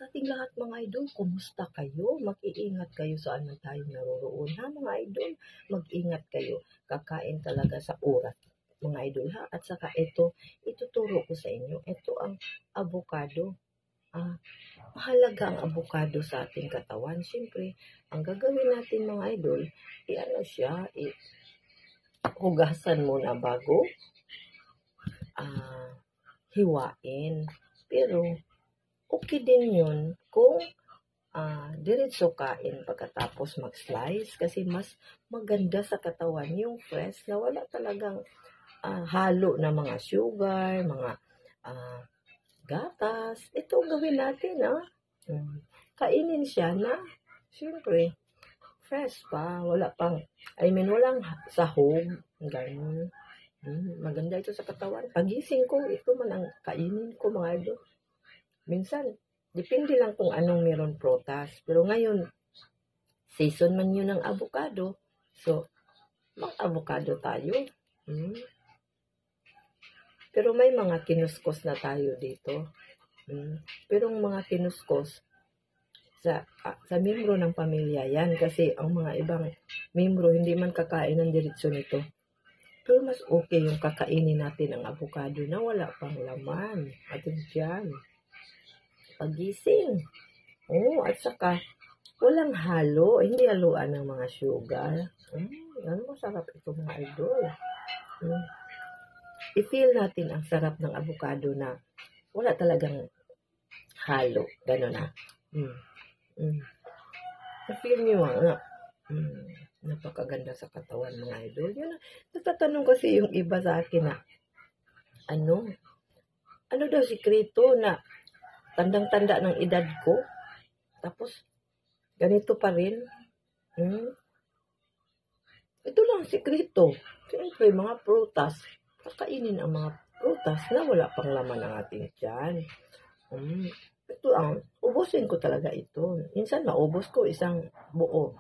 Sa ating lahat mga idol, kumusta kayo? Mag-iingat kayo saan man tayo naroroon ha mga idol. Mag-ingat kayo. Kakain talaga sa oras mga idol ha. At saka ituturo ko sa inyo. Ito ang avocado. Mahalaga ang avocado sa ating katawan. Siyempre, ang gagawin natin mga idol, hugasan muna bago hiwain. Pero, okay din yun kung diretso kain pagkatapos mag-slice kasi mas maganda sa katawan yung fresh na wala talagang halo na mga sugar, mga gatas. Ito gawin natin kainin siya na siyempre fresh pa, walang sahog, ganun. Maganda ito sa katawan. Pagising ko, ito man ang kainin ko mga idol. Minsan, depende lang kung anong meron prutas. Pero ngayon, season man yun ng avocado. So, mag-avocado tayo. Pero may mga kinuskos na tayo dito. Pero ang mga kinuskos, sa miyembro ng pamilya yan. Kasi ang mga ibang miyembro, hindi man kakain ng diretso nito. Pero mas okay yung kakainin natin ang avocado na wala pang laman. At dyan. Pagising. At saka, walang halo. Hindi haluan ng mga sugar. Masarap ito mga idol. I-feel natin ang sarap ng avocado na wala talagang halo. Gano'n na. I-feel nyo napakaganda sa katawan mga idol. Yun, natatanong kasi yung iba sa akin na ano daw sikreto na tandang-tanda ng edad ko tapos ganito pa rin. Ito lang sikreto. Siyempre mga prutas, kakainin ang mga prutas na wala pang laman ng ating tiyan. Ito ubusin ko talaga ito. Minsan maubos ko isang buo.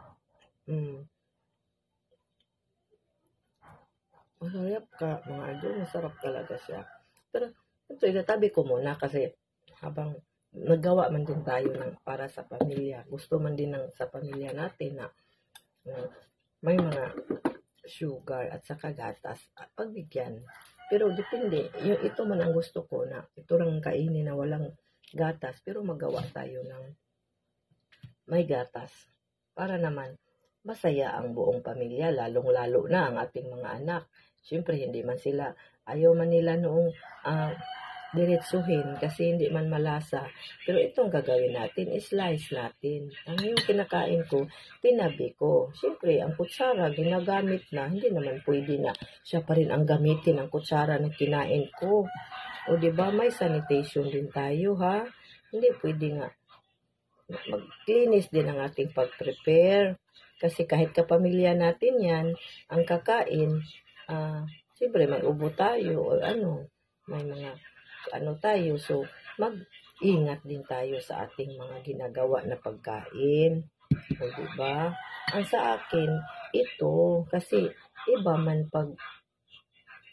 Masarap ka mga idol, masarap talaga siya. Pero ito itatabi ko muna kasi habang nagawa man din tayo para sa pamilya. Gusto man din sa pamilya natin na may mga sugar at saka gatas at pagbigyan. Pero depende, ito man ang gusto ko na ito lang kainin na walang gatas pero magawa tayo ng may gatas para naman masaya ang buong pamilya, lalong-lalo na ang ating mga anak. Siyempre, hindi man sila, ayaw man nila noong diretsuhin kasi hindi man malasa. Pero itong gagawin natin, slice natin. Ang yung kinakain ko, tinabi ko. Siyempre, ang kutsara, ginagamit na. Hindi naman pwede na siya pa rin ang gamitin ang kutsara na kinain ko. O diba, may sanitation din tayo ha. Hindi pwede nga. Mag-cleanis din ang ating pag-prepare. Kasi kahit kapamilya natin yan, ang kakain, siyempre may ubo tayo o may mga tayo. So, mag-ingat din tayo sa ating mga ginagawa na pagkain. O diba? Ang sa akin, ito, kasi iba man pag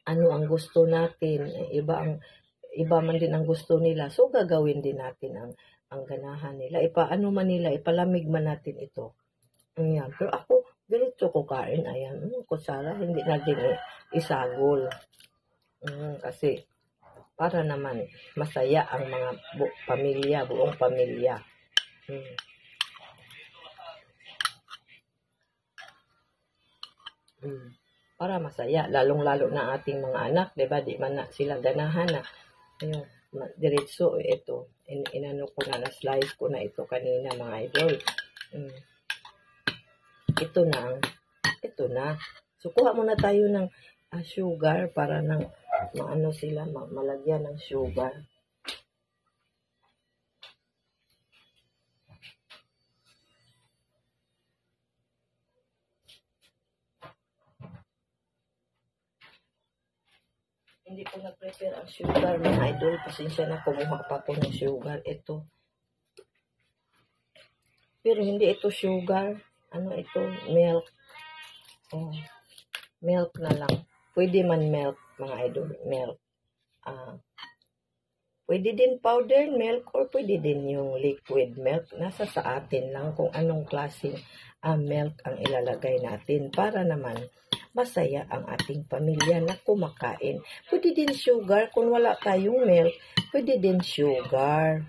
ang gusto natin, iba man din ang gusto nila. So, gagawin din natin ang ganahan nila. Ipalamig man natin ito. Ayan. Pero ako, diretso ko kain. Ayan. Kutsara, hindi na din isagol. Kasi, para naman masaya ang mga buong pamilya. Para masaya, lalong-lalo na ating mga anak, diba? Di man na sila ganahan na. Ayun, diretso, ito. Inano ko na, na-slice ko na ito kanina mga idol. Ito na. So, kuha muna tayo ng sugar para sila, malagyan ng sugar. Hindi ko na-prepare ang sugar mga idol. Pasensya na, kumuha pa ko ng sugar. Ito. Pero hindi ito sugar. Ito? Milk. Milk na lang. Pwede man milk, mga idol. Milk. Pwede din powdered milk or pwede din yung liquid milk. Nasa sa atin lang kung anong klaseng milk ang ilalagay natin para naman masaya ang ating pamilya na kumakain. Pwede din sugar. Kung wala tayong milk, pwede din sugar.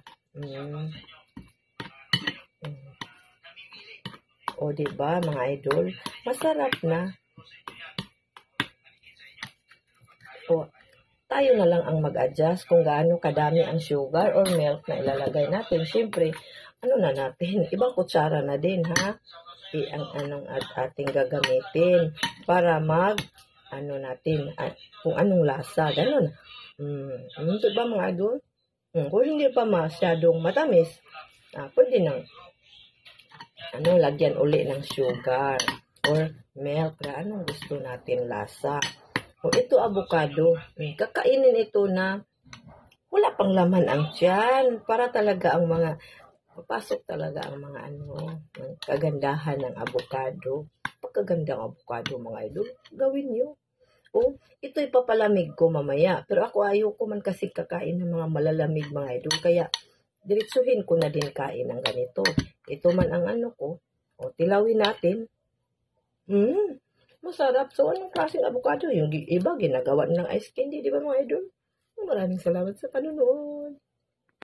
O diba mga idol? Masarap na. O, tayo na lang ang mag-adjust kung gaano kadami ang sugar or milk na ilalagay natin. Siyempre, ano na natin, ibang kutsara na din, ha? Anong ating gagamitin para natin, kung anong lasa, ganun. Diba mga idol? Kung hindi pa masyadong matamis, pwede nang, lagyan uli ng sugar or milk na anong gusto natin lasa. O ito avocado, kakainin ito na wala pang laman ang tiyan para talaga ang mga, papasok talaga ang mga kagandahan ng avocado. Pagkagandang avocado mga idol, gawin nyo. O, ito ipapalamig ko mamaya. Pero ako ayoko man kasi kakain ng mga malalamig mga idol. Kaya, diretsuhin ko na din kain ng ganito. Ito man ang ko. O, tilawin natin. Masarap. So, anong klaseng avocado? Yung iba, ginagawa ng ice candy, di ba mga idol? Maraming salamat sa panonood.